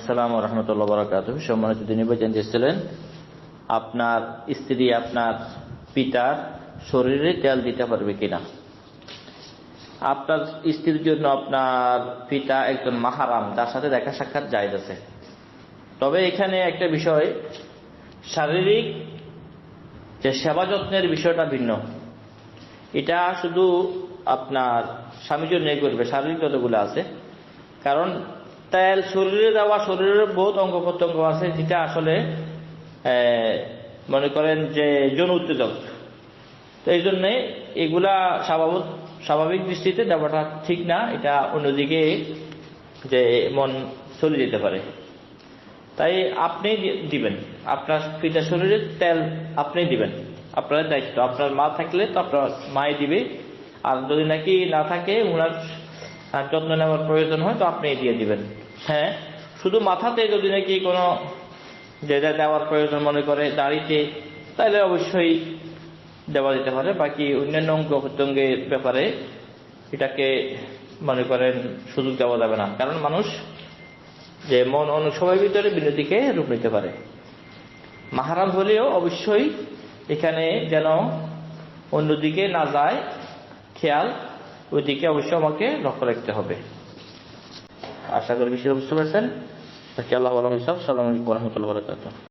আসসালামু ওয়া রাহমাতুল্লাহি ওয়া বারাকাতুহু। সম্মানিত দিনী ভাই, জানতেছিলেন আপনার স্ত্রী আপনার পিতার শরীরে তেল দিতে পারবে কিনা। আপনার স্ত্রীর জন্য আপনার পিতা একজন মাহরাম, তার সাথে দেখা সাক্ষাৎ জায়েজ আছে। তবে এখানে একটা বিষয়, শারীরিক যে সেবা যত্নের বিষয়টা ভিন্ন। এটা শুধু আপনার স্বামীর জন্যই করবে, শারীরিক যতগুলো আছে। কারণ তেল শরীরে দেওয়া, শরীরের বহুত অঙ্গ প্রত্যঙ্গ আছে যেটা আসলে মনে করেন যে যৌন উত্তেজক। তো এই জন্যে এগুলা স্বাভাবিক দৃষ্টিতে দেওয়াটা ঠিক না। এটা অন্যদিকে যে মন চলে যেতে পারে। তাই আপনি দিবেন, আপনার পিতার শরীরে তেল আপনি দিবেন, আপনার দায়িত্ব। আপনার মা থাকলে তো আপনার মাই দিবে, আর যদি নাকি না থাকে, ওনার যত্ন নেওয়ার প্রয়োজন হয় তো আপনি দিয়ে দিবেন। হ্যাঁ, শুধু মাথাতে যদি নাকি কোনো যেটা দেওয়ার প্রয়োজন মনে করে দাড়িতে, তাহলে অবশ্যই দেওয়া যেতে পারে। বাকি অন্যান্য অঙ্গ প্রত্যঙ্গের ব্যাপারে এটাকে মনে করেন সুযোগ দেওয়া যাবে না। কারণ মানুষ যে মন অনেক সময়ের ভিতরে বিনোদিকে রূপ নিতে পারে। মাহরাম হলেও অবশ্যই এখানে যেন অন্যদিকে না যায় খেয়াল, ওইদিকে অবশ্যই আমাকে লক্ষ্য রাখতে হবে। আশা করি বিষয়টা বুঝতে পারছেন। আল্লাহ আলম। আসসালামু আলাইকুম ওয়া রাহমাতুল্লাহি ওয়া বারাকাতুহু।